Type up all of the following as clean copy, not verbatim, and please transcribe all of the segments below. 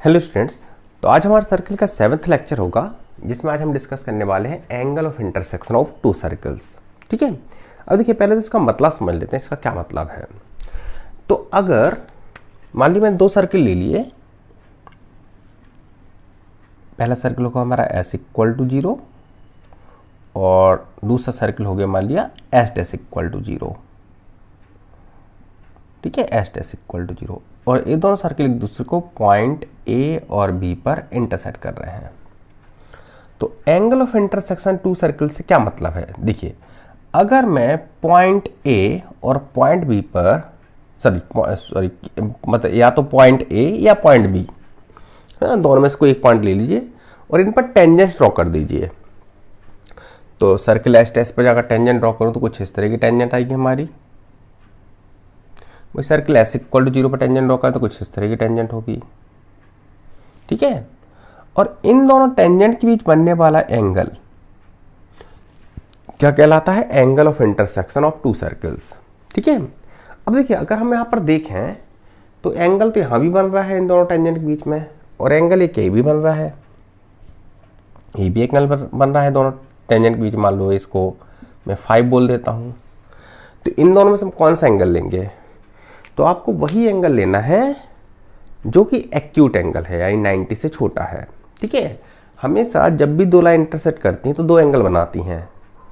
Hello students, तो आज हमारे सर्कल का 7th लेक्चर होगा जिसमें आज हम डिस्कस करने वाले हैं angle of intersection of to circles. ठीक है, अब देखिए पहले तो इसका मतलब समझ लेते हैं, इसका क्या मतलब है। तो अगर मान ली मैंने दो सर्कल ले लिए, पहला सर्कल होगा हमारा एस इक्वल टू 0 और दूसरा सर्कल हो गया मान लिया एस डैश इक्वल टू 0। ठीक है, एस डैश इक्वल टू 0 और ये दोनों सर्कल एक दूसरे को पॉइंट ए और बी पर इंटरसेक्ट कर रहे हैं। तो angle of intersection two circle से क्या मतलब है, देखिए अगर मैं पॉइंट ए और पॉइंट बी पर सॉरी मतलब या तो पॉइंट ए या पॉइंट बी, दोनों में से कोई एक पॉइंट ले लीजिए और इन पर टेंजेंट ड्रॉ कर दीजिए। तो सर्कल एस डैश पर जाकर टेंजेंट ड्रॉ करूँ तो कुछ इस तरह की टेंजेंट आएगी हमारी। वही सर्कल एस इक्वल टू 0 पर टेंजेंट ड्रॉ करें तो कुछ इस तरह की टेंजेंट होगी। ठीक है, और इन दोनों टेंजेंट के बीच बनने वाला एंगल क्या कहलाता है, angle of intersection of to circles. ठीक है, अब देखिए अगर हम यहाँ पर देखें तो एंगल तो यहाँ भी बन रहा है इन दोनों टेंजेंट के बीच में, और एंगल एक ये भी बन रहा है, ये भी एंगल बन रहा है दोनों टेंजेंट के बीच। मान लो इसको मैं 5 बोल देता हूँ। तो इन दोनों में से हम कौन सा एंगल लेंगे, तो आपको वही एंगल लेना है जो कि एक्यूट एंगल है, यानी 90 से छोटा है। ठीक है, हमेशा जब भी दो लाइन इंटरसेक्ट करती हैं तो दो एंगल बनाती हैं।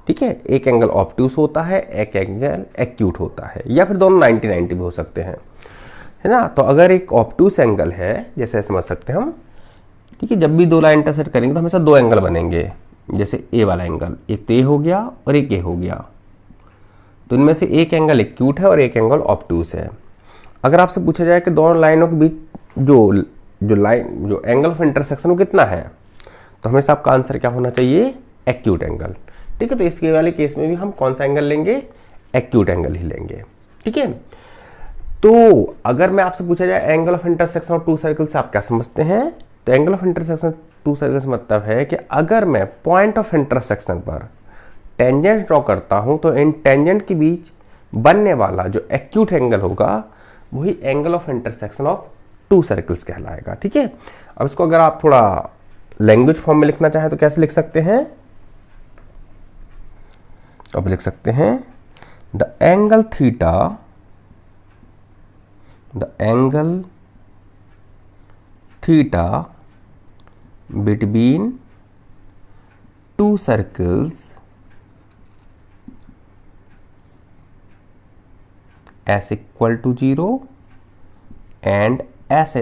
ठीक है, एक एंगल ऑब्ट्यूस होता है, एक एंगल एक्यूट होता है, या फिर दोनों 90-90 भी हो सकते हैं, है ना। तो अगर एक ऑब्ट्यूस एंगल है, जैसे समझ सकते हैं हम, ठीक है, जब भी दो लाइन इंटरसेक्ट करेंगे तो हमेशा दो एंगल बनेंगे। जैसे ए वाला एंगल, एक तो ए हो गया और एक ए हो गया, तो इनमें से एक एंगल एक्यूट है और एक एंगल ऑब्ट्यूस है। अगर आपसे पूछा जाए कि दोनों लाइनों के बीच जो एंगल ऑफ इंटरसेक्शन वो कितना है, तो हमेशा आपका आंसर क्या होना चाहिए, एक्यूट एंगल। ठीक है, तो इसके वाले केस में भी हम कौन सा एंगल लेंगे, एक्यूट एंगल ही लेंगे। ठीक है, तो अगर मैं आपसे पूछा जाए angle of intersection of two circle से आप क्या समझते हैं, तो angle of intersection two circle से मतलब है कि अगर मैं पॉइंट ऑफ इंटरसेक्शन पर टेंजेंट ड्रॉ करता हूं तो इन टेंजेंट के बीच बनने वाला जो एक्यूट एंगल होगा वही angle of intersection of to circles कहलाएगा। ठीक है, अब इसको अगर आप थोड़ा लैंग्वेज फॉर्म में लिखना चाहें तो कैसे लिख सकते हैं, तो आप लिख सकते हैं the angle theta between two circles S equal to 0 and S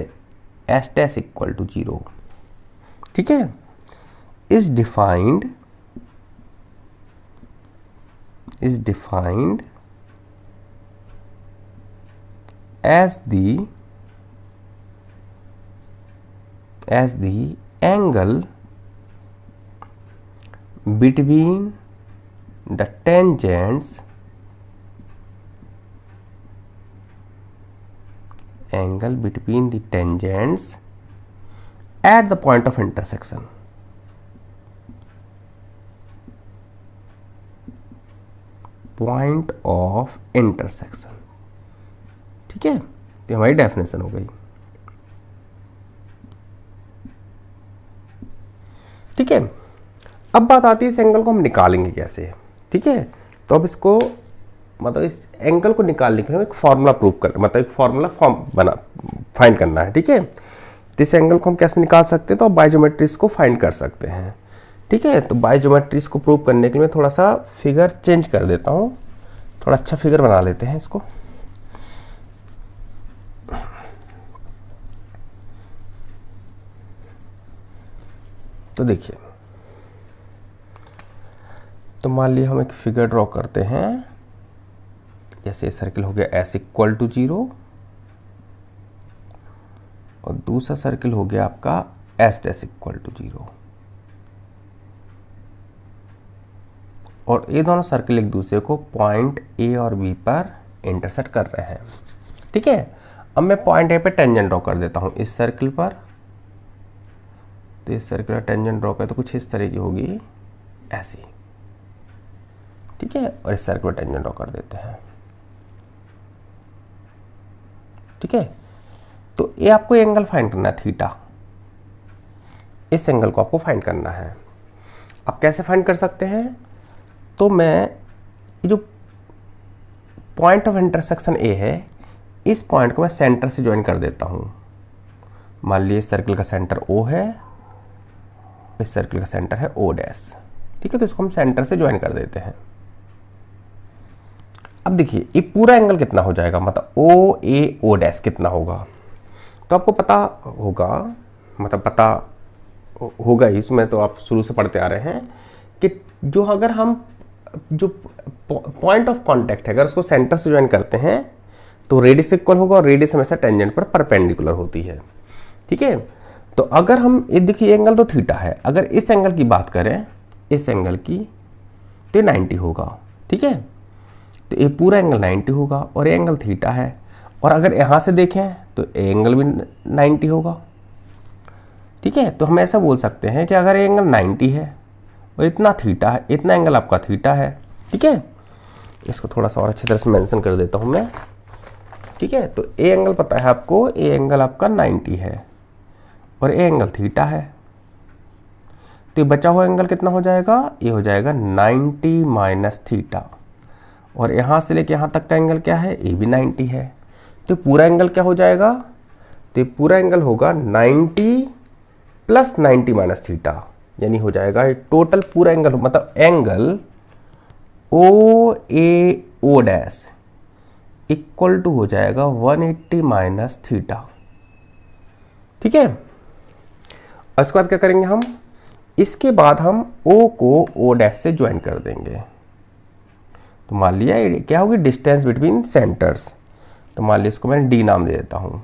dash equal to 0, ठीक है, is defined as the angle between the tangents at the point of intersection। Point of intersection. ठीक है, तो हमारी डेफिनेशन हो गई। ठीक है, अब बात आती है इस एंगल को हम निकालेंगे कैसे। ठीक है, तो अब इसको मतलब इस एंगल को निकालने के लिए एक फॉर्मूला प्रूव कर, मतलब एक फॉर्मूला फाइंड करना है। ठीक है, तो इस एंगल को हम कैसे निकाल सकते हैं, तो बायोज्योमेट्रीज को फाइंड कर सकते हैं। ठीक है, तो बायोज्योमेट्रीज को प्रूव करने के लिए मैं थोड़ा सा फिगर चेंज कर देता हूँ, थोड़ा अच्छा फिगर बना लेते हैं इसको। तो देखिए, तो मान लिया हम एक फिगर ड्रॉ करते हैं, जैसे सर्कल हो गया एस इक्वल टू 0 और दूसरा सर्कल हो गया आपका एस डैश इक्वल टू 0, और ये दोनों सर्कल एक दूसरे को पॉइंट ए और बी पर इंटरसेक्ट कर रहे हैं। ठीक है, अब मैं पॉइंट ए पे टेंजेंट ड्रॉ कर देता हूं इस सर्कल पर, तो इस सर्कल पर टेंजेंट ड्रॉ कर तो कुछ इस तरह की होगी, ऐसी। ठीक है, और इस सर्कल पर टेंजेंट ड्रॉ कर देते हैं। ठीक है, तो ये आपको एंगल फाइंड करना है थीटा। इस एंगल को आपको फाइंड करना है। अब कैसे फाइंड कर सकते हैं, तो मैं ये जो पॉइंट ऑफ इंटरसेक्शन ए है, इस पॉइंट को मैं सेंटर से ज्वाइन कर देता हूँ। मान लीजिए सर्कल का सेंटर ओ है, इस सर्कल का सेंटर है ओ डैश, ठीक है। तो इसको हम सेंटर से ज्वाइन कर देते हैं। अब देखिए ये पूरा एंगल कितना हो जाएगा, मतलब ओ ए ओ डैश कितना होगा, तो आपको पता होगा, मतलब पता होगा ही, इसमें तो आप शुरू से पढ़ते आ रहे हैं कि जो अगर हम जो पॉइंट ऑफ कांटेक्ट है अगर उसको सेंटर से ज्वाइन करते हैं तो रेडियस इक्वल होगा, और रेडियस हमेशा टेंजेंट पर परपेंडिकुलर होती है, ठीक है। तो अगर हम ये देखिए एंगल तो थीटा है, अगर इस एंगल की बात करें, इस एंगल की, तो 90 होगा, ठीक है। तो ये पूरा एंगल 90 होगा और ये एंगल थीटा है, और अगर यहाँ से देखें तो एंगल भी 90 होगा, ठीक है। तो हम ऐसा बोल सकते हैं कि अगर ये एंगल 90 है और इतना थीटा है, इतना एंगल आपका थीटा है, ठीक है। इसको थोड़ा सा और अच्छी तरह से मेंशन कर देता हूँ मैं, ठीक है। तो ए एंगल पता है आपको, ए एंगल आपका 90 है और ए एंगल थीटा है, तो ये बचा हुआ एंगल कितना हो जाएगा, ये हो जाएगा 90 माइनस थीटा, और यहाँ से लेके यहाँ तक का एंगल क्या है, ये भी 90 है। तो पूरा एंगल क्या हो जाएगा, तो पूरा एंगल होगा 90 प्लस 90 माइनस थीटा, यानी हो जाएगा ये टोटल पूरा एंगल, मतलब angle O A O dash equal to हो जाएगा 180 माइनस थीटा, ठीक है। और इसके बाद क्या करेंगे हम, इसके बाद हम ओ को ओ डैश से ज्वाइन कर देंगे। तो मान लिया ये क्या होगी, डिस्टेंस बिटवीन सेंटर्स, तो मान लिया इसको मैं डी नाम दे देता हूँ।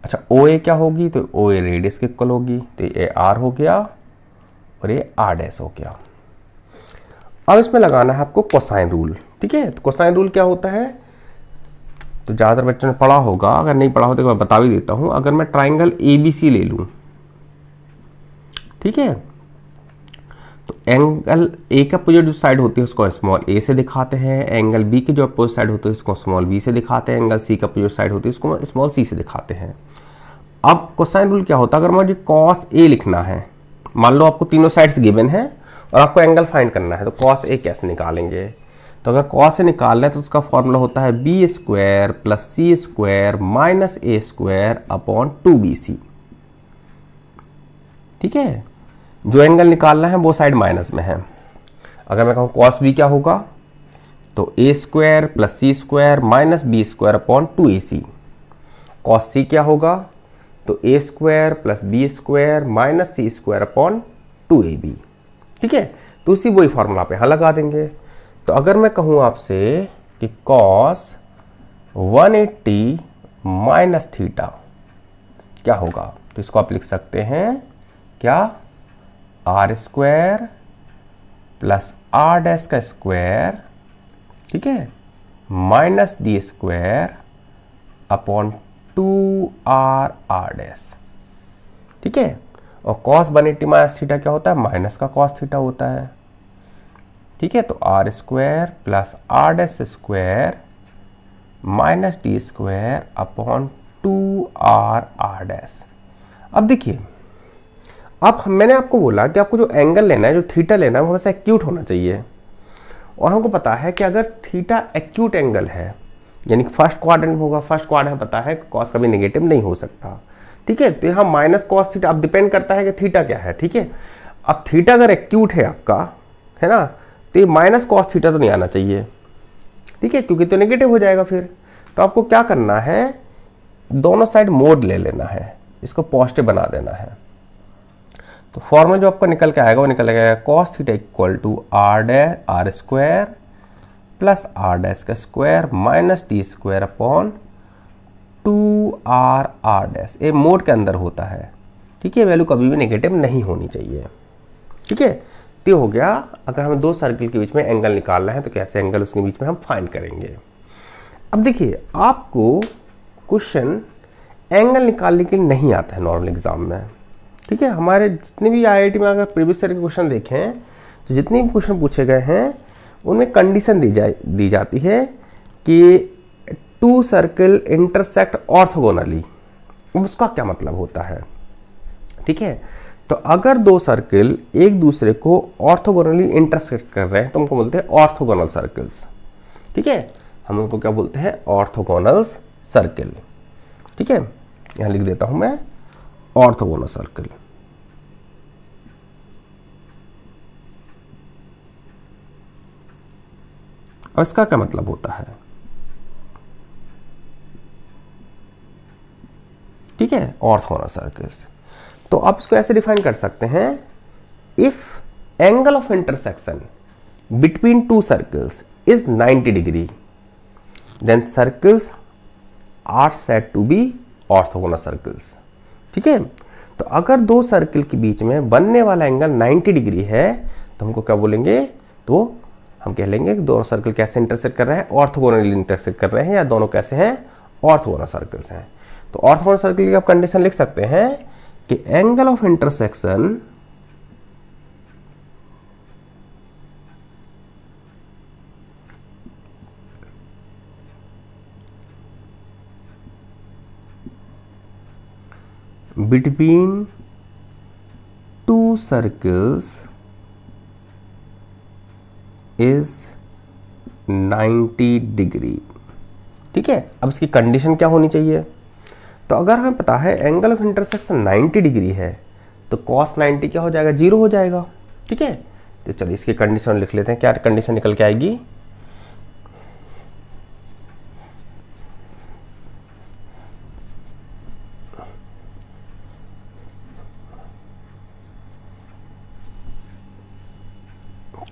अच्छा ओ ए क्या होगी, तो ओ ए रेडियस के इक्वल होगी, तो ये आर हो गया और ये आर डैश हो गया। अब इसमें लगाना है आपको कोसाइन रूल, ठीक है। तो कोसाइन रूल क्या होता है, तो ज़्यादातर बच्चों ने पढ़ा होगा, अगर नहीं पढ़ा हो तो मैं बता भी देता हूँ। अगर मैं ट्राइंगल ए बी सी ले लूँ, ठीक है, तो एंगल ए का अपोजिट जो साइड होती है उसको स्मॉल ए से दिखाते हैं, एंगल बी की जो अपोजिट साइड होती है उसको स्मॉल बी से दिखाते हैं, एंगल सी का अपोजिट साइड होती है उसको स्मॉल सी से दिखाते हैं। अब कोसाइन रूल क्या होता है, अगर मुझे कॉस ए लिखना है, मान लो आपको तीनों साइड्स गिवन है और आपको एंगल फाइंड करना है, तो कॉस ए कैसे निकालेंगे, तो अगर कॉस ए निकालना है तो उसका फॉर्मूला होता है B square plus C square minus ए स्क्वायर अपॉन 2bc, ठीक है। जो एंगल निकालना है वो साइड माइनस में है। अगर मैं कहूँ कॉस बी क्या होगा, तो A square plus C square minus B square upon 2ac। Cos C क्या होगा, तो A square plus B square minus C square upon 2ab, ठीक है। तो उसी वही फॉर्मूला पे यहाँ लगा देंगे। तो अगर मैं कहूँ आपसे कि कॉस 180 माइनस थीटा क्या होगा, तो इसको आप लिख सकते हैं क्या, R square plus are dash का स्क्वायर, ठीक है, minus D square upon 2r R dash, ठीक है। और कॉस 180 माइनस थीटा क्या होता है, माइनस का कॉस थीटा होता है, ठीक है। तो R square plus are dash square minus D square upon 2r R dash. अब देखिए, अब मैंने आपको बोला कि आपको जो एंगल लेना है, जो थीटा लेना है, वो हमेशा एक्यूट होना चाहिए, और हमको पता है कि अगर थीटा एक्यूट एंगल है यानी फर्स्ट क्वाड्रेंट होगा, फर्स्ट क्वाड्रेंट पता है कॉस कभी नेगेटिव नहीं हो सकता, ठीक है। तो यहाँ माइनस कॉस थीटा, अब डिपेंड करता है कि थीटा क्या है, ठीक है। अब थीटा अगर एक्यूट है आपका, है ना, तो ये माइनस कॉस थीटा तो नहीं आना चाहिए, ठीक है, क्योंकि तो नेगेटिव हो जाएगा फिर। तो आपको क्या करना है, दोनों साइड मोड ले लेना है, इसको पॉजिटिव बना देना है। तो फॉर्मूला जो आपका निकल के आएगा वो निकल आएगा cos theta equal to R square plus are dash का square minus D square upon 2r R dash. ये मोड के अंदर होता है, ठीक है, वैल्यू कभी भी नेगेटिव नहीं होनी चाहिए, ठीक है। तो हो गया, अगर हमें दो सर्किल के बीच में एंगल निकालना है तो कैसे एंगल उसके बीच में हम फाइंड करेंगे। अब देखिए, आपको क्वेश्चन एंगल निकालने के लिए नहीं आता है नॉर्मल एग्जाम में, ठीक है। हमारे जितने भी IIT में अगर प्रीवियस ईयर के क्वेश्चन देखें तो जितने भी क्वेश्चन पूछे गए हैं उनमें कंडीशन दी जाती है कि टू सर्कल इंटरसेक्ट ऑर्थोगोनली। उसका क्या मतलब होता है, ठीक है। तो अगर दो सर्किल एक दूसरे को ऑर्थोगोनली इंटरसेक्ट कर रहे हैं तो हमको बोलते हैं ऑर्थोगोनल सर्कल्स। ठीक है, हम उनको क्या बोलते हैं? Orthogonal circle. ठीक है, यहां लिख देता हूं मैं ऑर्थोगोनल सर्किल। और इसका क्या मतलब होता है? ठीक है, ऑर्थोगोनल सर्कल्स। तो आप इसको ऐसे डिफाइन कर सकते हैं, if angle of intersection between two circles is 90 degree then circles are said to be orthogonal circles. ठीक है, तो अगर दो सर्कल के बीच में बनने वाला एंगल 90 डिग्री है तो हमको क्या बोलेंगे? तो हम कह लेंगे कि दोनों सर्कल कैसे इंटरसेक्ट कर रहे हैं? ऑर्थोगोनली इंटरसेक्ट कर रहे हैं, या दोनों कैसे हैं? ऑर्थोगोनल सर्कल्स हैं। तो ऑर्थोगोनल सर्कल की आप कंडीशन लिख सकते हैं कि angle of intersection between two circles is 90 degree. ठीक है, अब इसकी कंडीशन क्या होनी चाहिए? तो अगर हमें पता है एंगल ऑफ इंटरसेक्शन 90 डिग्री है तो cos 90 क्या हो जाएगा? 0 हो जाएगा। ठीक है, तो चलिए इसकी कंडीशन लिख लेते हैं। क्या कंडीशन निकल के आएगी?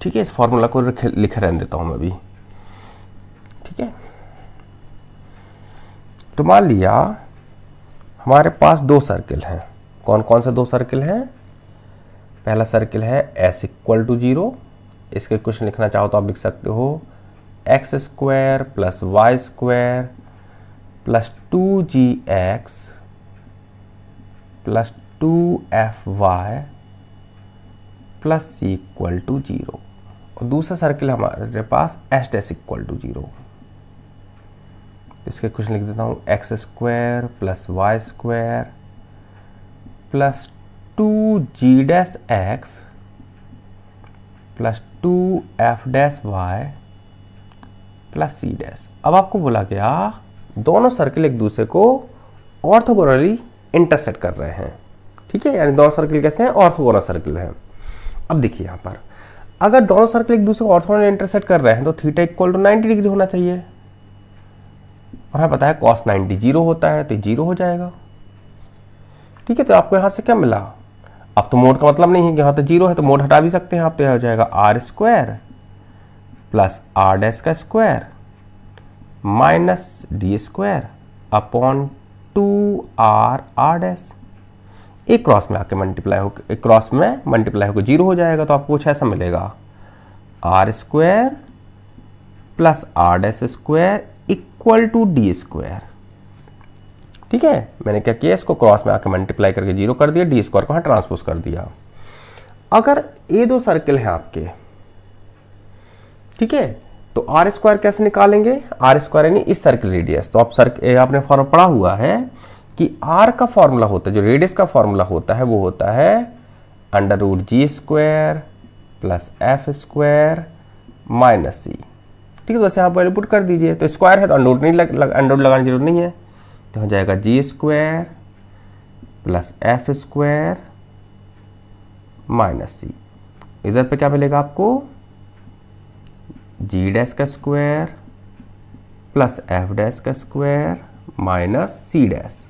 ठीक है, इस फॉर्मूला को लिख रहने देता हूं मैं अभी। ठीक है, तो मान लिया हमारे पास दो सर्किल हैं। कौन कौन से दो सर्किल हैं? पहला सर्किल है s इक्वल टू 0। इसके क्वेश्चन लिखना चाहो तो आप लिख सकते हो x square plus y square plus 2gx plus 2fy plus c equal to 0। और दूसरा सर्किल हमारे पास s डैश इक्वल टू 0। इसके क्वेश्चन लिख देता हूँ x square plus y square plus 2g dash x plus 2f dash y plus c dash. अब आपको बोला गया दोनों सर्किल एक दूसरे को ऑर्थोगोनली इंटरसेक्ट कर रहे हैं। ठीक है, यानी दोनों सर्किल कैसे हैं? ऑर्थोगोनल सर्किल हैं। अब देखिए यहाँ पर अगर दोनों सर्किल एक दूसरे को ऑर्थोगोनली इंटरसेक्ट कर रहे हैं तो थीटा इक्वल टू 90 डिग्री होना चाहिए। और हमें पता है cos 90 0 होता है तो 0 हो जाएगा। ठीक है, तो आपको यहां से क्या मिला? अब तो मोड का मतलब नहीं है कि यहाँ तो 0 है तो मोड हटा भी सकते हैं आप। तो यह हो जाएगा R square plus are dash का square minus D square upon 2r dash. एक क्रॉस में आके मल्टीप्लाई हो, एक क्रॉस में मल्टीप्लाई होकर 0 हो जाएगा। तो आपको कुछ ऐसा मिलेगा r square plus are dash square equal to d square. ठीक है, मैंने क्या किया? इसको क्रॉस में आके मल्टीप्लाई करके 0 कर दिया, डी स्क्वायर को यहां ट्रांसपोज कर दिया। अगर ये दो सर्किल हैं आपके, ठीक है, तो आर स्क्वायर कैसे निकालेंगे? आर स्क्वायर यानी इस सर्किल रेडियस। तो आपने फॉर्मूला पढ़ा हुआ है कि आर का फॉर्मूला होता है, जो रेडियस का फॉर्मूला होता है वो होता है under root G square plus F square minus सी। ठीक है, तो वैसे यहाँ पर पुट कर दीजिए। तो स्क्वायर है तो अंडर रूट लगाने की जरूरत नहीं है। तो हो जाएगा g square plus F square minus c. इधर पे क्या मिलेगा आपको? जी डैश का स्क्वायर प्लस एफ डैश का स्क्वायर माइनस सी डैश।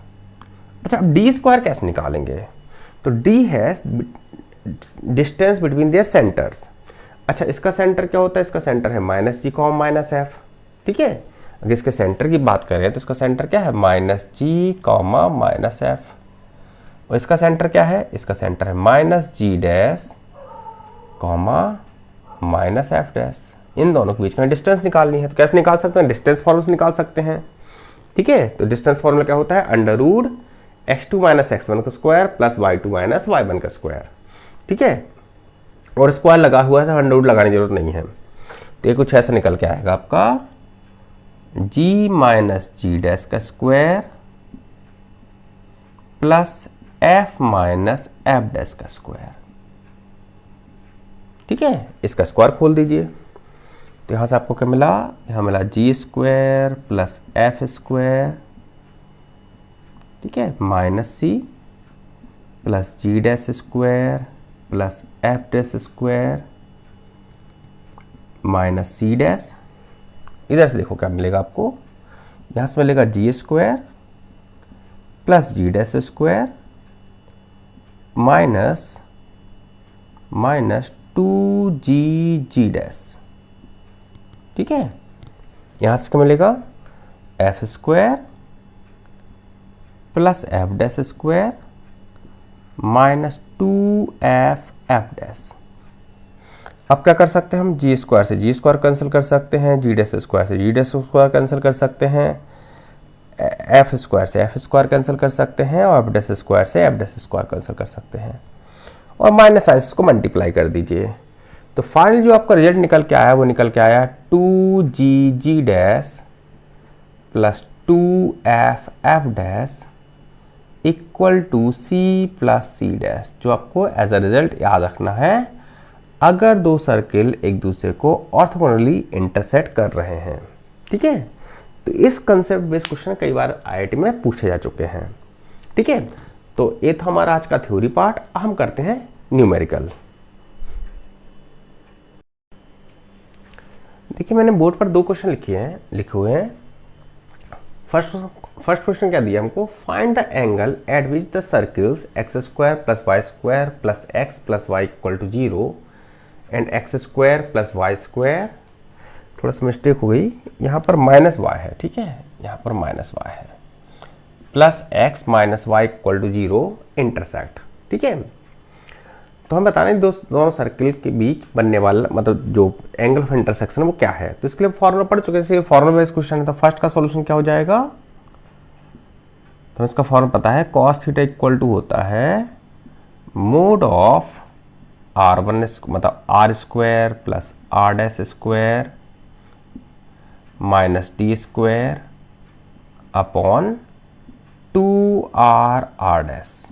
अच्छा, अब डी स्क्वायर कैसे निकालेंगे? तो डी है डिस्टेंस बिटवीन देयर सेंटर्स। अच्छा, इसका सेंटर क्या होता है? इसका सेंटर है माइनस जी कॉम माइनस एफ। ठीक है, अगर इसके सेंटर की बात करें तो इसका सेंटर क्या है? Minus g comma minus f. और इसका सेंटर क्या है? इसका सेंटर है minus g dash comma minus f dash. इन दोनों के बीच में डिस्टेंस निकालनी है। तो कैसे निकाल सकते हैं? डिस्टेंस फॉर्मूला से निकाल सकते हैं। ठीक है, तो डिस्टेंस फॉर्मूला क्या होता है? Under root x2 minus x1 का square plus y2 minus y1 का स्क्वायर। ठीक है, और स्क्वायर लगा हुआ है, अंडर रूट लगाने की जरूरत नहीं है। तो ये कुछ ऐसा निकल के आएगा आपका g माइनस जी डैश का square plus F minus f dash का स्क्वायर। ठीक है, इसका स्क्वायर खोल दीजिए तो यहां से आपको क्या मिला, यहां मिला g square plus F square, ठीक है, minus c plus g dash square plus f dash square minus c dash. इधर से देखो क्या मिलेगा आपको, यहां से मिलेगा g square plus g dash square minus two g dash. ठीक है, यहां से क्या मिलेगा, f square plus f dash square minus two f dash. अब क्या कर सकते हैं हम, जी स्क्वायर से जी स्क्वायर कैंसिल कर सकते हैं, जी डैश स्क्वायर से जी डैश स्क्वायर कैंसिल कर सकते हैं, एफ स्क्वायर से एफ स्क्वायर कैंसिल कर सकते हैं और एफ डैश स्क्वायर से एफ डैश स्क्वायर कैंसिल कर सकते हैं और माइनस साइन को मल्टीप्लाई कर दीजिए। तो फाइनल जो आपका रिजल्ट निकल के आया वो निकल के आया two g dash plus two f dash equal to c plus c dash, जो आपको एज अ रिजल्ट याद रखना है अगर दो सर्किल एक दूसरे को ऑर्थोगोनली इंटरसेक्ट कर रहे हैं। ठीक है, तो इस कंसेप्ट बेस्ड क्वेश्चन कई बार आईआईटी में पूछे जा चुके हैं। ठीक है, तो ये था हमारा आज का थ्योरी पार्ट। हम करते हैं न्यूमेरिकल। देखिए मैंने बोर्ड पर दो क्वेश्चन लिखे हुए हैं। फर्स्ट क्वेश्चन क्या दिया हमको, find the angle at which the circles x square plus y square plus x plus y equal to 0 and x square plus y square, थोड़ा सा मिस्टेक हो गई, यहाँ पर माइनस वाई है। ठीक है, यहाँ पर माइनस वाई है, plus x minus y equal to 0 intersect. ठीक है, तो हम बता रहे हैं दोनों सर्किल के बीच बनने वाला मतलब जो एंगल ऑफ इंटरसेक्शन है वो क्या है। तो इसके लिए फॉर्मूला पढ़ चुके हैं, फॉर्मूला बेस्ड क्वेश्चन है। तो फर्स्ट का सॉल्यूशन क्या हो जाएगा, तो इसका फॉर्मूला पता है, cos थीटा इक्वल टू होता है मोड ऑफ r1 मतलब r square plus are dash square minus D square upon 2r dash.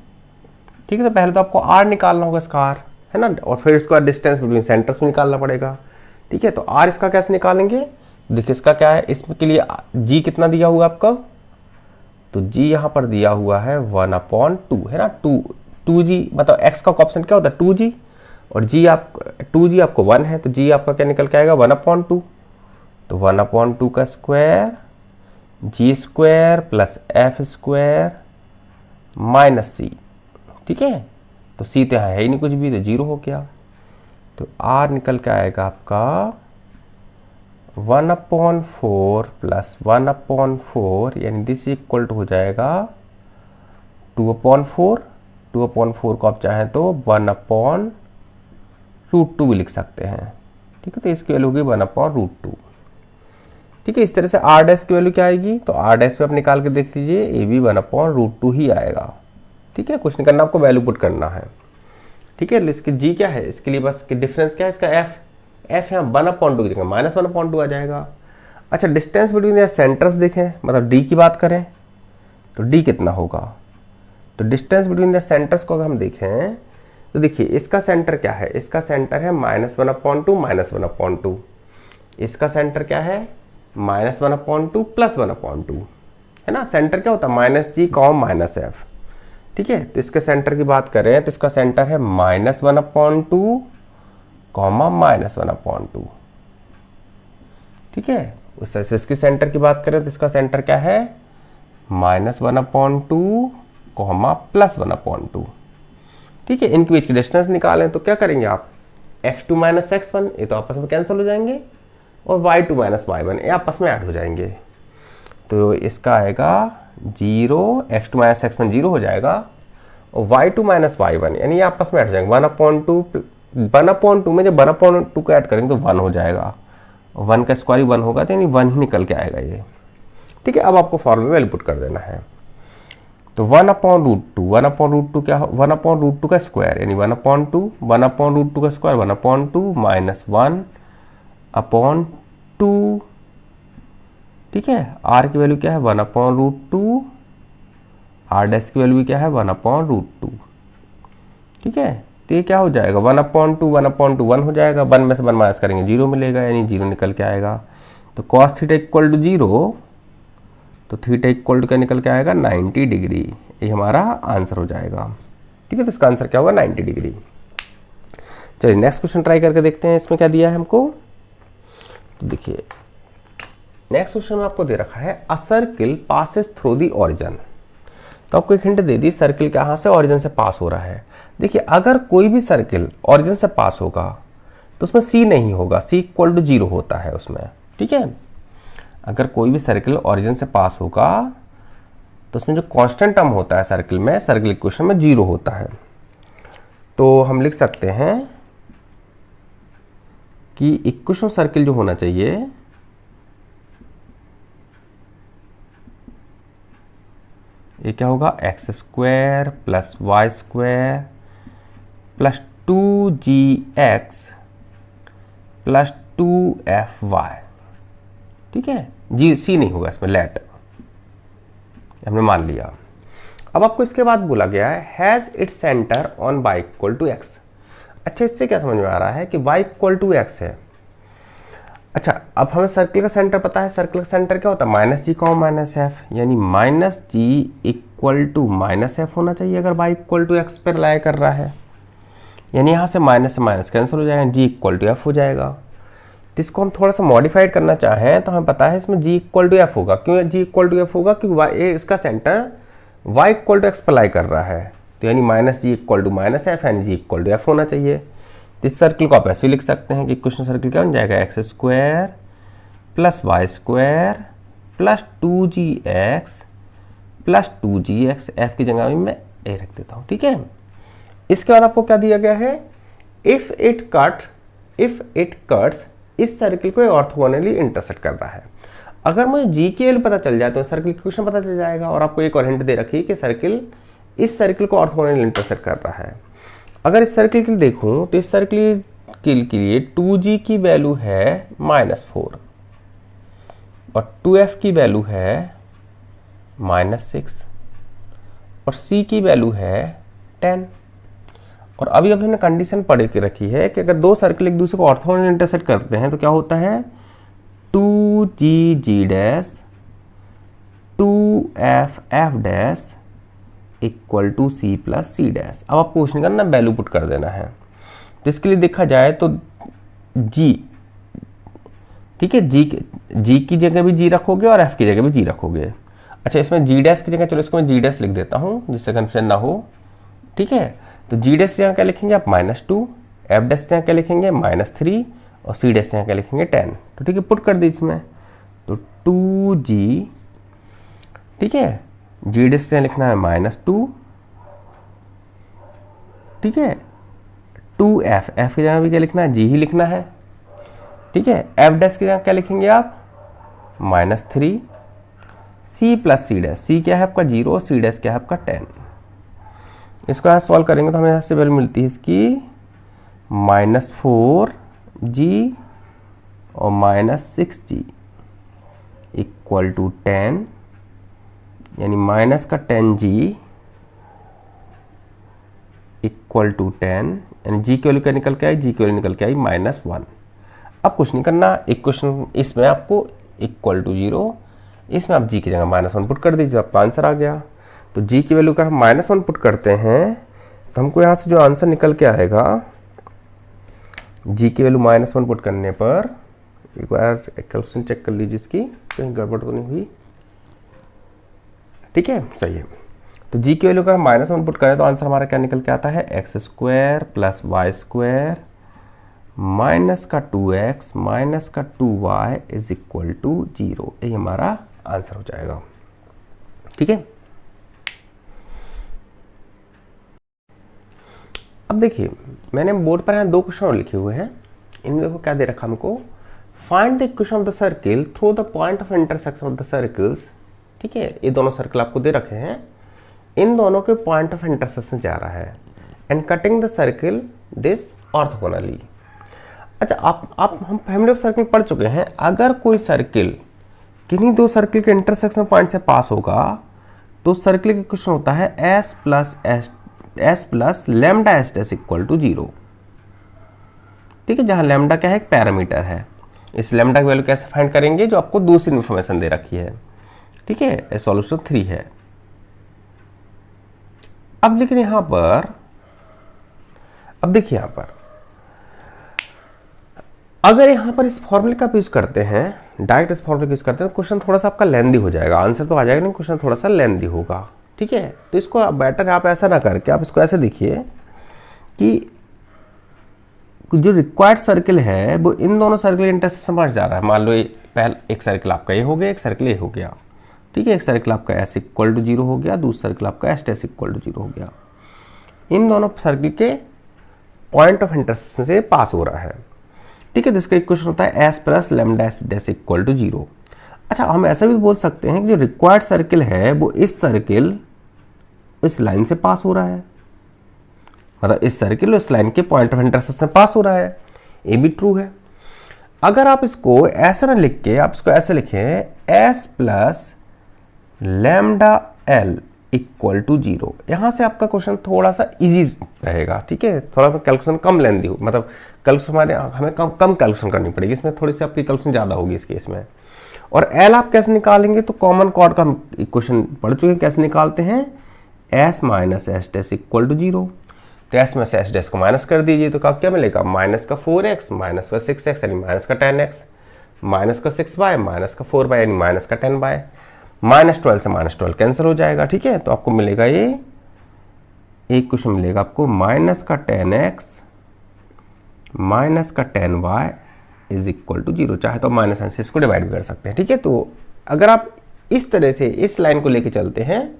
ठीक है, तो पहले तो आपको r निकालना होगा इसका r, है ना, और फिर इसका डिस्टेंस बिटवीन सेंटर्स में निकालना पड़ेगा। ठीक है, तो r इसका कैसे निकालेंगे, देखिए इसका क्या है, इसके लिए g कितना दिया हुआ आपका, तो g यहाँ पर दिया हुआ है 1/2, है ना, 2g मतलब x का ऑप्शन क्या होता है 2g और g 2g आपको 1 है, तो g आपका क्या निकल के आएगा 1/2, तो 1/2 का square g square plus F square minus सी। ठीक है, तो सी तो है ही नहीं कुछ भी, तो 0 हो गया। तो r निकल के आएगा आपका 1/4 प्लस 1/4 यानी दिस इक्वल टू हो जाएगा 2/4। 2/4 को आप चाहें तो 1/√2 भी लिख सकते हैं। ठीक है, तो इसकी वैल्यू होगी 1/√2। ठीक है, इस तरह से r डैश की वैल्यू क्या आएगी, तो r डैश पे आप निकाल के देख लीजिए, ये भी 1/√2 ही आएगा। ठीक है, कुछ नहीं करना, आपको वैल्यू पुट करना है। ठीक है, इसकी g क्या है, इसके लिए बस डिफरेंस क्या है इसका f यहाँ 1/2 की जगह माइनस 1/2 आ जाएगा। अच्छा, डिस्टेंस बिटवीन यार सेंटर्स देखें, मतलब d की बात करें तो d कितना होगा, तो डिस्टेंस बिटवीन द सेंटर्स को अगर हम देखें तो देखिए इसका सेंटर क्या है, इसका सेंटर है -1/2 -1/2, इसका सेंटर क्या है -1/2 +1/2, है ना। सेंटर क्या होता है -g, -f। ठीक है, तो इसके सेंटर की बात करें तो इसका सेंटर है -1/2, -1/2। ठीक है, उस तरह से इसकी सेंटर की बात करें तो इसका सेंटर क्या है -1/2, +1/2। ठीक है, इनके बीच की डिस्टेंस निकालें तो क्या करेंगे आप, x2 - x1 ये तो आपस में कैंसिल हो जाएंगे और y2 - y1 ये आपस में ऐड हो जाएंगे। तो इसका आएगा 0, x2 - x1 0 हो जाएगा और y2 - y1 यानी ये आपस में ऐड हो जाएंगे। 1/2 में जब 1/2 को ऐड करेंगे तो 1 हो जाएगा और 1 का स्क्वायर 1 होगा तो यानी 1 ही निकल के आएगा ये। ठीक है, अब आपको फॉर्मूला में वैल्यू पुट कर देना है। तो 1/√2 क्या हो, 1/√2 का स्क्वायर यानी 1/2 1/√2 का स्क्वायर 1/2 -1/2। ठीक है, r की वैल्यू क्या है 1/√2 आर डैश की वैल्यू क्या है 1/√2। ठीक है, तो ये क्या हो जाएगा 1/2 1/2 1 हो जाएगा, 1 में से 1 माइनस करेंगे 0 मिलेगा, यानी 0 निकल के आएगा। तो cos थीटा इक्वल टू 0, तो थीटा इक्वल टू क्या निकल के आएगा 90 डिग्री। ये हमारा आंसर हो जाएगा। ठीक है, तो इसका आंसर क्या होगा 90 डिग्री। चलिए नेक्स्ट क्वेश्चन ट्राई करके देखते हैं, इसमें क्या दिया है हमको। तो देखिए नेक्स्ट क्वेश्चन में आपको दे रखा है अ circle passes through the origin. तो आपको एक हिंट दे दी, सर्किल कहाँ से ओरिजिन से पास हो रहा है। देखिए अगर कोई भी सर्किल ओरिजिन से पास होगा तो उसमें सी नहीं होगा, सी इक्वल टू 0 होता है उसमें। ठीक है, अगर कोई भी सर्किल ओरिजिन से पास होगा तो उसमें जो कांस्टेंट टर्म होता है सर्किल में, सर्किल इक्वेशन में 0 होता है। तो हम लिख सकते हैं कि इक्वेशन सर्किल जो होना चाहिए ये क्या होगा x² plus y² plus 2gx plus 2fy। ठीक है, जी सी नहीं होगा इसमें, लेट हमने मान लिया। अब आपको इसके बाद बोला गया है has its centre on y equal to x। अच्छा, इससे क्या समझ में आ रहा है कि y इक्वल टू x है। अच्छा, अब हमें सर्किल का सेंटर पता है, सर्किल का सेंटर क्या होता है -g, यानी -g इक्वल टू -f होना चाहिए अगर y इक्वल टू x पर लाई कर रहा है। यानी यहाँ से माइनस कैंसिल हो जाएगा, g इक्वल टू f हो जाएगा। तो इसको हम थोड़ा सा मॉडिफाइड करना चाहें तो हमें पता है इसमें g इक्वल टू f होगा। क्यों g इक्वल टू f होगा? क्योंकि इसका centre y equal to x पर लाई कर रहा है, तो यानी -g इक्वल टू -f, यानी g इक्वल टू f होना चाहिए। इस सर्किल को आप ऐसे भी लिख सकते हैं कि इक्वेशन सर्किल क्या बन जाएगा x² plus y² plus 2gx plus 2gx, f की जगह में मैं a रख देता हूँ। ठीक है, इसके बाद आपको क्या दिया गया है, इफ इट कट्स इस सर्किल को ऑर्थोगोनली इंटरसेक्ट कर रहा है। अगर मुझे g की वैल्यू पता चल जाए तो सर्किल इक्वेशन पता चल जाएगा। और आपको एक और हिंट दे रखी है कि सर्किल इस सर्किल को ऑर्थोगोनली इंटरसेक्ट कर रहा है। अगर इस सर्किल के लिए देखूं तो इस सर्किल के लिए 2g की वैल्यू है -4 और 2f की वैल्यू है -6 और c की वैल्यू है 10। और अभी हमने कंडीशन पढ़ के रखी है कि अगर दो सर्किल एक दूसरे को ऑर्थोगोनली इंटरसेक्ट करते हैं तो क्या होता है 2g dash 2f dash equal to c plus c dash. अब आपको कुछ नहीं करना, वैल्यू पुट कर देना है। तो इसके लिए देखा जाए तो g, ठीक है, g की जगह भी g रखोगे और f की जगह भी g रखोगे। अच्छा, इसमें g डैश की जगह चलो इसको मैं g डैश लिख देता हूँ जिससे कंफ्यूजन ना हो। ठीक है, तो g डैश की जगह क्या लिखेंगे आप -2, f डैश की जगह क्या लिखेंगे -3 और c डैश की जगह क्या लिखेंगे 10। तो ठीक है, पुट कर दीजिए इसमें, तो 2g, ठीक है, g डैश की जगह लिखना है -2, ठीक है, 2f, f की जगह भी क्या लिखना है g ही लिखना है। ठीक है, f डैश की जगह क्या लिखेंगे आप -3, c plus c dash, c क्या है आपका 0, c डैश क्या है आपका 10। इसको यहाँ सॉल्व करेंगे तो हमें यहाँ से वैल्यू मिलती है इसकी -4g और -6g इक्वल टू 10, यानी माइनस का 10g इक्वल टू 10, यानी g की वैल्यू क्या निकल के आई, g की वैल्यू निकल के आई -1। अब कुछ नहीं करना, इक्वेशन इसमें आपको इक्वल टू 0, इसमें आप g की जगह -1 पुट कर दीजिए, आपका आंसर आ गया। तो g की वैल्यू का हम -1 पुट करते हैं तो हमको यहाँ से जो आंसर निकल के आएगा, g की वैल्यू -1 पुट करने पर, एक बार कैलकुलेशन चेक कर लीजिए इसकी, कहीं गड़बड़ तो नहीं हुई। ठीक है, सही है। तो g की वैल्यू का हम -1 पुट करें तो आंसर हमारा क्या निकल के आता है, x² प्लस y² माइनस का 2x माइनस का 2y इज इक्वल टू 0। यही हमारा आंसर हो जाएगा। ठीक है, अब देखिए मैंने बोर्ड पर यहाँ 2 क्वेश्चन और लिखे हुए हैं। इनमें देखो क्या दे रखा हमको, find the equation of the circle through the point of intersection of the circles. ठीक है, ये दोनों सर्कल आपको दे रखे हैं, इन दोनों के पॉइंट ऑफ इंटरसेक्शन जा रहा है, and cutting the circle this orthogonally. अच्छा, हम फैमिली ऑफ सर्किल पढ़ चुके हैं। अगर कोई सर्किल किन्हीं दो सर्किल के इंटरसेक्शन पॉइंट से पास होगा तो सर्किल का क्वेश्चन होता है s plus lambda s dash equal to 0। ठीक है, जहां लैम्डा क्या है, एक पैरामीटर है। इस लैम्डा की वैल्यू कैसे फाइंड करेंगे, जो आपको दूसरी इन्फॉर्मेशन दे रखी है। ठीक है, सॉल्यूशन 3 है। अब लेकिन यहां पर, अब देखिए यहां पर अगर यहां पर इस फॉर्मूले का यूज करते हैं, डायरेक्ट इस फॉर्मूले का यूज करते हैं, तो क्वेश्चन थोड़ा सा आपका लेंदी हो जाएगा। आंसर तो आ जाएगा नहीं, क्वेश्चन थोड़ा सा लेंदी होगा। ठीक है, तो इसको बेटर आप ऐसा ना करके आप इसको ऐसे देखिए कि जो रिक्वायर्ड सर्किल है वो इन दोनों सर्किल इंटरसेक्शन पर जा रहा है। मान लो पहला एक सर्किल आपका ये हो गया, एक सर्किल ये हो गया। ठीक है, एक सर्किल आपका एस इक्वल टू 0 हो गया, दूसरा सर्किल आपका एस डैश इक्वल टू 0 हो गया। इन दोनों सर्किल के पॉइंट ऑफ इंटरसेक्शन से पास हो रहा है। ठीक है, तो इसका इक्वेशन होता है s plus lambda s dash equal to 0। अच्छा, हम ऐसा भी बोल सकते हैं कि जो रिक्वायर्ड सर्किल है वो इस सर्किल इस लाइन से पास हो रहा है, मतलब इस सर्किल इस लाइन के पॉइंट ऑफ इंटरसेक्शन से पास हो रहा है। ये भी ट्रू है। अगर आप इसको ऐसा ना लिख के आप इसको ऐसे लिखें s plus lambda l equal to 0, यहां से आपका क्वेश्चन थोड़ा सा इजी रहेगा। ठीक है, थोड़ा कैलकुलेशन कम लेंदी हो, मतलब कैलकुलेशन हमें कम कैलकुलेशन करनी पड़ेगी, इसमें थोड़ी सी आपकी कैलकुलेशन ज़्यादा होगी इस केस में। और एल आप कैसे निकालेंगे, तो कॉमन कॉर्ड का हम इक्वेशन पढ़ चुके हैं, कैसे निकालते हैं, s minus s dash equal to 0। तो एस में से एस डैश को माइनस कर दीजिए, तो क्या मिलेगा, माइनस का 4x माइनस का 6x यानी माइनस का 10x, माइनस का 6y माइनस का 4y यानी माइनस का 10y, माइनस 12 से माइनस 12 कैंसिल हो जाएगा। ठीक है, तो आपको मिलेगा ये एक क्वेश्चन मिलेगा आपको माइनस का 10x माइनस का 10y इज इक्वल टू 0। चाहे तो माइनस से इसको डिवाइड भी कर सकते हैं। ठीक है, तो अगर आप इस तरह से इस लाइन को लेके चलते हैं,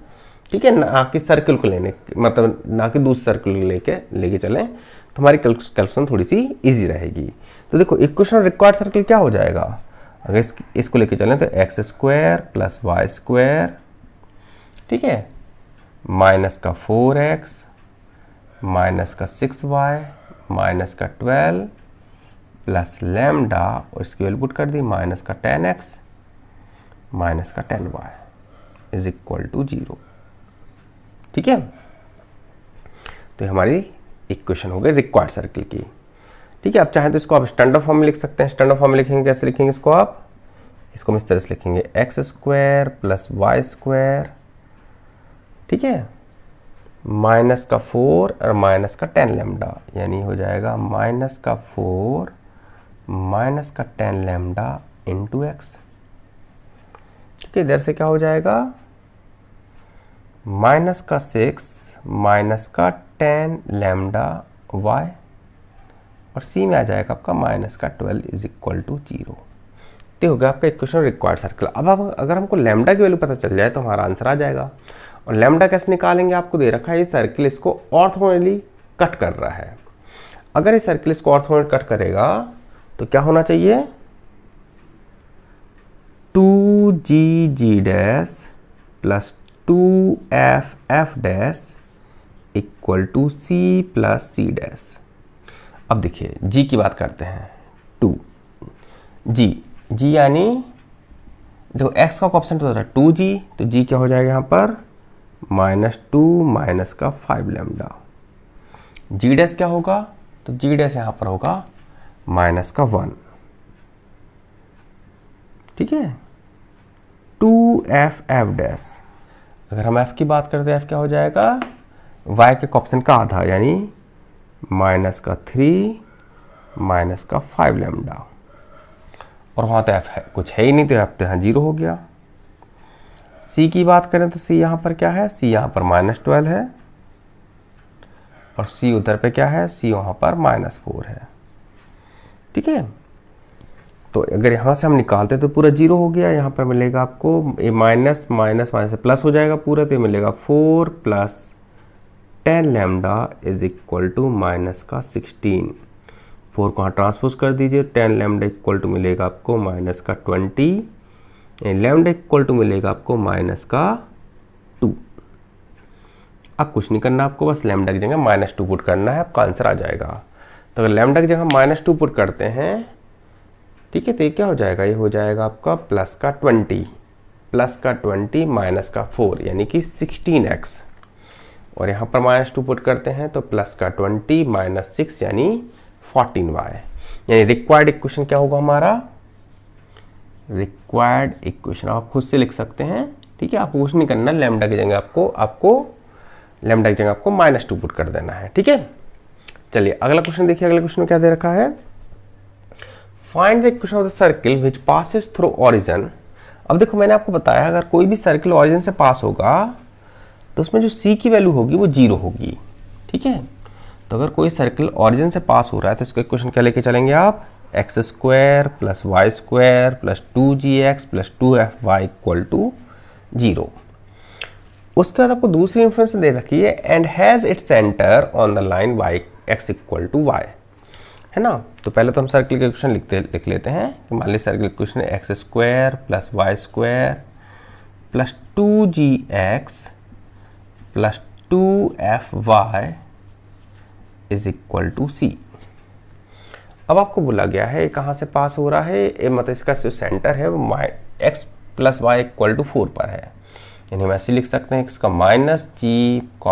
ठीक है, ना कि सर्किल को लेने, मतलब ना कि दूसरे सर्किल लेके चलें, तो हमारी कैलकुलेशन थोड़ी सी इजी रहेगी। तो देखो इक्वेशन रिक्वायर्ड सर्किल क्या हो जाएगा, अगर इसको लेके चलें तो x square plus y square, ठीक है, माइनस का 4x माइनस का 6y माइनस का 12 प्लस लैम्डा, और इसकी वैल्यू पुट कर दी माइनस का 10x माइनस का 10y इज इक्वल टू 0। ठीक है, तो हमारी इक्वेशन हो गई रिक्वायर्ड सर्किल की। ठीक है, आप चाहें तो इसको आप स्टैंडर्ड फॉर्म में लिख सकते हैं। स्टैंडर्ड फॉर्म में लिखेंगे, कैसे लिखेंगे इसको, आप इसको हम इस तरह से लिखेंगे x square plus y square, ठीक है, माइनस का 4 और माइनस का 10 लैम्डा, यानी हो जाएगा माइनस का 4 माइनस का 10 लैम्डा इंटू एक्स। ठीक है, इधर से क्या हो जाएगा, माइनस का 6 माइनस का 10 लैम्डा वाई, और सी में आ जाएगा आपका माइनस का 12 इज इक्वल टू 0। तो हो गया आपका इक्वेशन रिक्वायर्ड सर्किल। अब अगर हमको लैम्डा की वैल्यू पता चल जाए तो हमारा आंसर आ जाएगा। और लैम्डा कैसे निकालेंगे, आपको दे रखा है ये सर्किल इसको ऑर्थोगोनली कट कर रहा है। अगर ये सर्किल इसको ऑर्थोगोनली कट करेगा तो क्या होना चाहिए, 2g dash plus 2f dash equal to c plus c dash. अब देखिए g की बात करते हैं, 2g यानी देखो x का ऑप्शन तो था 2g, तो g क्या हो जाएगा यहाँ पर -2 माइनस का 5 लैम्डा। g डैश क्या होगा, तो g डैश यहाँ पर होगा माइनस का 1। ठीक है, 2f डैश, अगर हम f की बात करते हैं f क्या हो जाएगा, y के ऑप्शन का आधा यानी माइनस का 3 माइनस का 5 लैम्डा, और वहाँ तो f है कुछ है ही नहीं, तो f तो यहाँ 0 हो गया। c की बात करें तो c यहाँ पर क्या है, c यहाँ पर -12 है, और c उधर पे क्या है, c वहाँ पर -4 है। ठीक है, तो अगर यहाँ से हम निकालते तो पूरा 0 हो गया, यहाँ पर मिलेगा आपको ये माइनस माइनस माइनस से प्लस हो जाएगा पूरा, तो ये मिलेगा 4 plus 10 lambda is equal to minus का 16। 4 को यहाँ ट्रांसपोज कर दीजिए, 10 लैम्डा इक्वल टू मिलेगा आपको माइनस का 20, लैम्डा इक्वल टू मिलेगा आपको माइनस का 2। अब कुछ नहीं करना आपको, बस लैम्डा की जगह -2 पुट करना है, आपका आंसर आ जाएगा। तो अगर लैम्डा की जगह -2 पुट करते हैं, ठीक है, तो ये क्या हो जाएगा, ये हो जाएगा आपका प्लस का 20 प्लस का 20 माइनस का 4 यानी कि 16x, और यहाँ पर -2 पुट करते हैं तो प्लस का 20 माइनस 6 यानी 14y, यानी रिक्वायर्ड इक्वेशन क्या होगा हमारा, रिक्वायर्ड इक्वेशन आप खुद से लिख सकते हैं, ठीक है। आपको कुछ नहीं करना, लैम्डा की जगह लैम्डा की जगह आपको -2 पुट कर देना है, ठीक है। चलिए अगला क्वेश्चन देखिए, अगले क्वेश्चन में क्या दे रखा है, find the equation of the circle which passes through origin. अब देखो मैंने आपको बताया अगर कोई भी सर्किल ओरिजिन से पास होगा तो उसमें जो c की वैल्यू होगी वो 0 होगी, ठीक है। तो अगर कोई सर्किल ओरिजिन से पास हो रहा है तो इसका इक्वेशन क्या लेके चलेंगे आप, x² + y² + 2gx + 2fy = 0। उसके बाद आपको दूसरी इंफरेंस दे रखी है, and has its centre on the line x = y, है ना। तो पहले तो हम सर्किल के इक्वेशन लिख लेते हैं कि मान लीजिए सर्किल इक्वेशन है x² + y² + 2gx + 2fy = c। अब आपको बोला गया है कहाँ से पास हो रहा है, मतलब इसका जो सेंटर है वो x + y = 4 पर है, यानी हम ऐसे लिख सकते हैं इसका -g - f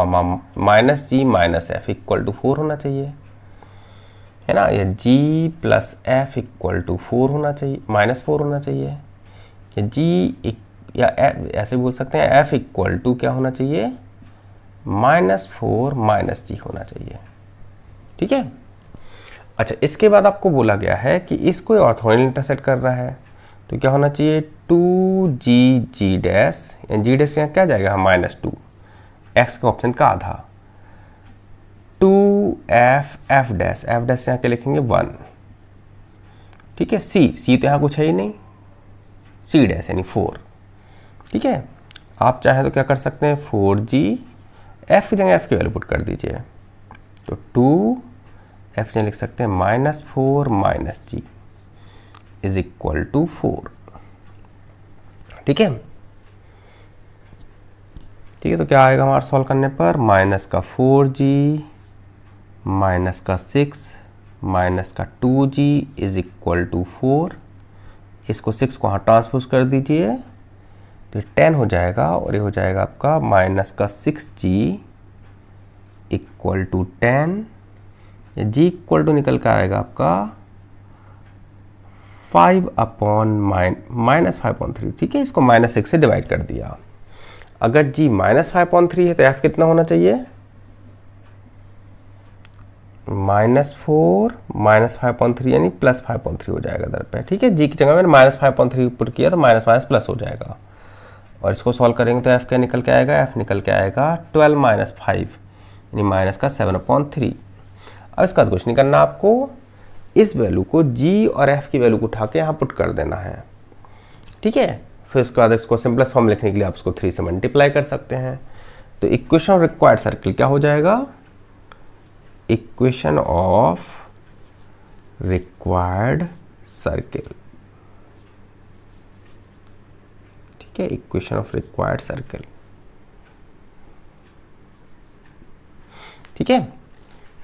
= 4 होना चाहिए, है ना। या g + f = 4 होना चाहिए, -4 होना चाहिए, या g या ऐसे बोल सकते हैं f = क्या होना चाहिए, -4 - g होना चाहिए, ठीक है। अच्छा इसके बाद आपको बोला गया है कि इसको ऑर्थोगोनल इंटरसेक्ट कर रहा है तो क्या होना चाहिए, 2g डैश, जी डैश यहाँ क्या जाएगा, -2, x का ऑप्शन का आधा, 2f डैश, f डैश यहाँ के लिखेंगे 1, ठीक है। c तो यहाँ कुछ है ही नहीं, c डैश यानी 4, ठीक है। आप चाहें तो क्या कर सकते हैं, 4g, f की जगह f की वैल्यू पुट कर दीजिए, तो 2f लिख सकते हैं -4 - g = 4, ठीक है। ठीक है, तो क्या आएगा हमारा सॉल्व करने पर, -4g -6 -2g = 4, इसको 6 को हाँ ट्रांसपोज कर दीजिए तो 10 हो जाएगा, और ये हो जाएगा आपका -6g = 10, या g इक्वल निकल कर आएगा आपका 5/-5/3, ठीक है। इसको -6 से डिवाइड कर दिया। अगर g -5/3 है तो f कितना होना चाहिए, -4 -5/3 यानी +5/3 हो जाएगा इधर पे, ठीक है। g की जगह मैंने -5/3 पुट किया तो माइनस प्लस हो जाएगा, और इसको सॉल्व करेंगे तो f क्या निकल के आएगा, f निकल के आएगा 12 - 5 यानी -7/3। अब इसका कुछ नहीं करना, आपको इस वैल्यू को g और f की वैल्यू को उठा के यहाँ पुट कर देना है, ठीक है। फिर उसके बाद इसको सिंपलेस्ट फॉर्म लिखने के लिए आप इसको 3 से मल्टीप्लाई कर सकते हैं, तो इक्वेशन ऑफ रिक्वायर्ड सर्किल क्या हो जाएगा, इक्वेशन ऑफ रिक्वायर्ड सर्किल, ठीक है, इक्वेशन ऑफ रिक्वायर्ड सर्किल, ठीक है।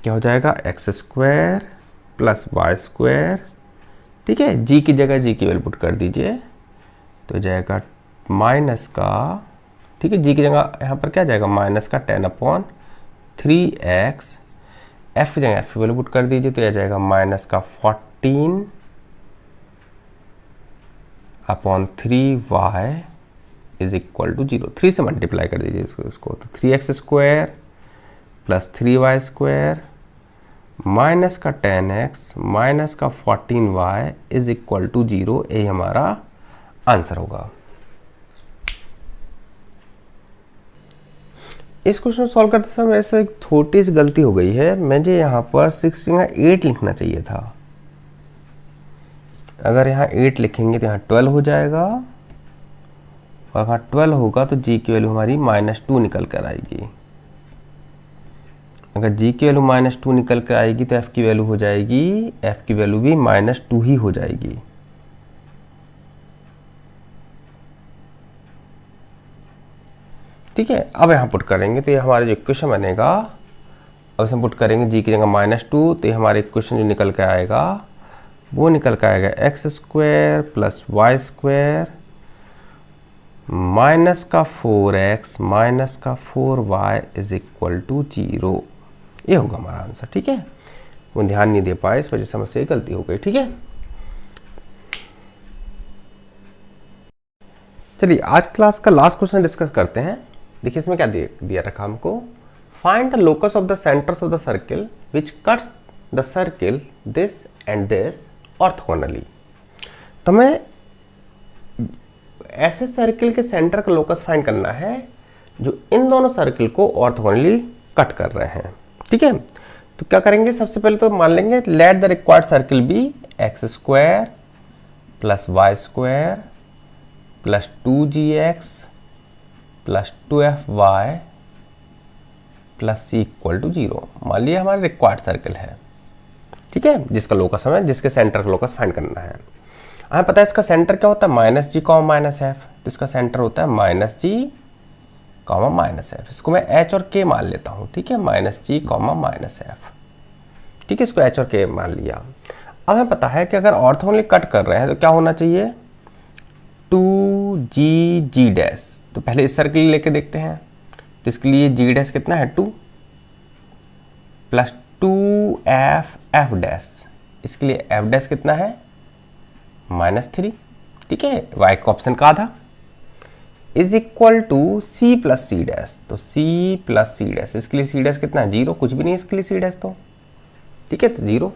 क्या हो जाएगा, x² + y², ठीक है। g की जगह g की वैल्यू पुट कर दीजिए तो जाएगा माइनस का, ठीक है, g की जगह यहाँ पर क्या जाएगा, -10/3x, f की जगह f की वैल्यू पुट कर दीजिए तो यह जाएगा -14/3y = 0, 3 से मल्टीप्लाई कर दीजिए इसको, तो 3x² + 3y² -10x -14y = 0, यही हमारा आंसर होगा। इस क्वेश्चन सॉल्व करते समय मेरे से एक छोटी सी गलती हो गई है, मुझे यहाँ पर 6 जगह 8 लिखना चाहिए था। अगर यहाँ 8 लिखेंगे तो यहाँ 12 हो जाएगा, और यहाँ 12 होगा तो g की वैल्यू हमारी -2 निकल कर आएगी। अगर g की वैल्यू -2 निकल कर आएगी तो f की वैल्यू हो जाएगी, f की वैल्यू भी -2 ही हो जाएगी। ठीक है, अब यहाँ पुट करेंगे तो ये हमारा जो इक्वेशन बनेगा, अब हम पुट करेंगे g की जगह -2 तो ये हमारा इक्वेशन जो निकल के आएगा वो निकल के आएगा x² + y² माइनस का 4x माइनस का 4y इज इक्वल टू 0। ये होगा हमारा आंसर। ठीक है, वो ध्यान नहीं दे पाए, इस वजह से हमसे गलती हो गई। ठीक है, चलिए आज क्लास का लास्ट क्वेश्चन डिस्कस करते हैं। देखिए इसमें क्या दिया रखा हमको, find the locus of the centres of the circle which cuts the circle this and this orthogonally. तो हमें ऐसे सर्किल के सेंटर का लोकस फाइंड करना है जो इन दोनों सर्किल को ऑर्थोगोनली कट कर रहे हैं। ठीक है, तो क्या करेंगे, सबसे पहले तो मान लेंगे let the required circle be x square plus y square plus 2gx plus 2fy plus c equal to 0। मान लिया हमारा रिक्वायर्ड सर्किल है। ठीक है, जिसका लोकस हमें, जिसके सेंटर का लोकस फाइंड करना है। हमें पता है इसका सेंटर क्या होता है, minus g comma minus F. तो इसका सेंटर होता है minus g comma minus F. इसको मैं एच और के मान लेता हूँ। ठीक है, minus g comma minus F. ठीक है, इसको एच और के मान लिया। अब हमें पता है कि अगर ऑर्थोगोनली कट कर रहे हैं तो क्या होना चाहिए, 2g डैश। तो पहले इस सर्किल लेके देखते हैं। तो इसके लिए जी डैश कितना है 2 प्लस 2f डैश। इसके लिए f डैश कितना है -3। ठीक है, y का ऑप्शन का आधा is equal to c plus c dash. तो c प्लस सी डैश, इसके लिए सी डैश कितना है 0, कुछ भी नहीं इसके लिए सी डैश। तो ठीक है, तो 0।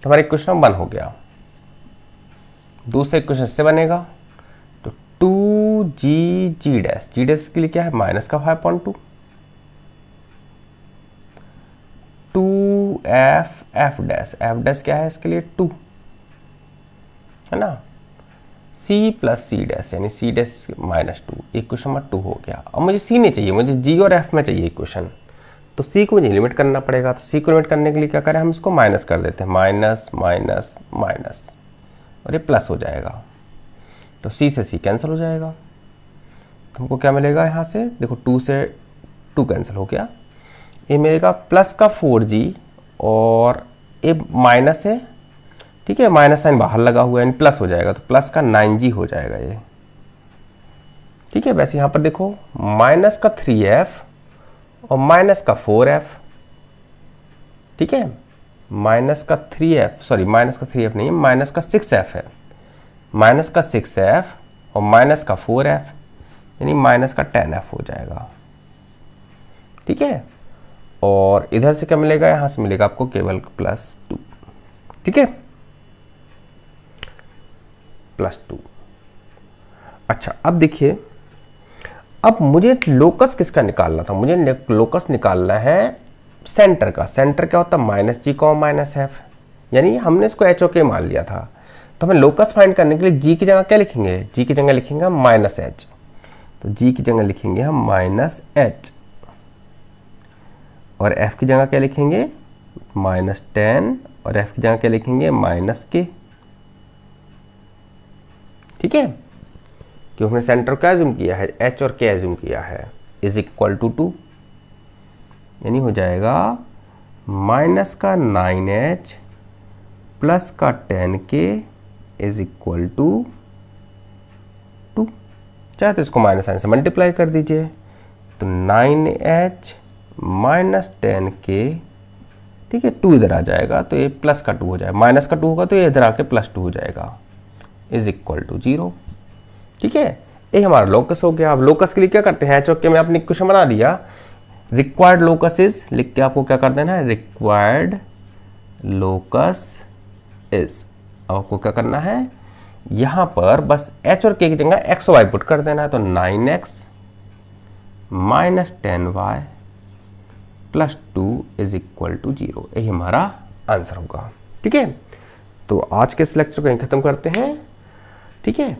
तो हमारा इक्वेशन 1 हो गया। दूसरा इक्वेशन से बनेगा तो 2g डैश, जी डैश के लिए क्या है माइनस का 5.2, 2f डैश, f डैश क्या है इसके लिए 2 है ना, c प्लस सी डैश यानी c डैश -2। इक्वेशन नंबर 2 हो गया। अब मुझे c नहीं चाहिए, मुझे g और f में चाहिए इक्वेशन। तो c को मुझे लिमिट करना पड़ेगा। तो c को लिमिट करने के लिए क्या करें, हम इसको माइनस कर देते हैं, माइनस माइनस माइनस, और ये प्लस हो जाएगा। तो c से c कैंसिल हो जाएगा। तो हमको क्या मिलेगा यहाँ से, देखो 2 से 2 कैंसिल हो गया। ये मिलेगा प्लस का 4g और ये माइनस है। ठीक है, माइनस साइन बाहर लगा हुआ है यानी प्लस हो जाएगा। तो प्लस का 9g हो जाएगा ये। ठीक है, वैसे यहाँ पर देखो माइनस का 3f और माइनस का 4f। ठीक है, माइनस का 3f, सॉरी माइनस का 3f नहीं है, माइनस का 6f है। माइनस का 6f और माइनस का 4f यानी माइनस का 10f हो जाएगा। ठीक है, और इधर से क्या मिलेगा, यहाँ से मिलेगा आपको केवल +2। ठीक है, +2। अच्छा, अब देखिए, अब मुझे लोकस किसका निकालना था, मुझे लोकस निकालना है सेंटर का। सेंटर क्या होता है -g कॉमा -f, यानी हमने इसको h और k मान लिया था। तो हमें लोकस फाइंड करने के लिए g की जगह क्या लिखेंगे, g की जगह लिखेंगे हम -h। तो g की जगह लिखेंगे हम -h और f की जगह क्या लिखेंगे -10 और f की जगह क्या लिखेंगे -k। ठीक है, क्योंकि हमने सेंटर क्या एज्यूम किया है, h और k एज्यूम किया है, इज इक्वल टू 2 यानी हो जाएगा माइनस का 9h प्लस का 10k इज इक्वल टू 2। चाहे तो इसको माइनस साइन से मल्टीप्लाई कर दीजिए। तो 9h माइनस 10k, ठीक है, 2 इधर आ जाएगा तो ये प्लस का 2 हो जाएगा, माइनस का 2 होगा तो ये इधर आके +2 हो जाएगा, इज इक्वल टू 0। ठीक है, ये हमारा लोकस हो गया। अब लोकस के लिए क्या करते हैं, चौके में आपने इक्वेशन बना लिया, रिक्वायर्ड लोकस इज लिख के आपको क्या कर देना है, रिक्वायर्ड लोकस इज। अब आपको क्या करना है, यहां पर बस h और k की जगह x और y पुट कर देना है। तो 9x minus 10y plus 2 is equal to 0, यही हमारा आंसर होगा। ठीक है, तो आज के इस लेक्चर को यहीं खत्म करते हैं। ठीक है।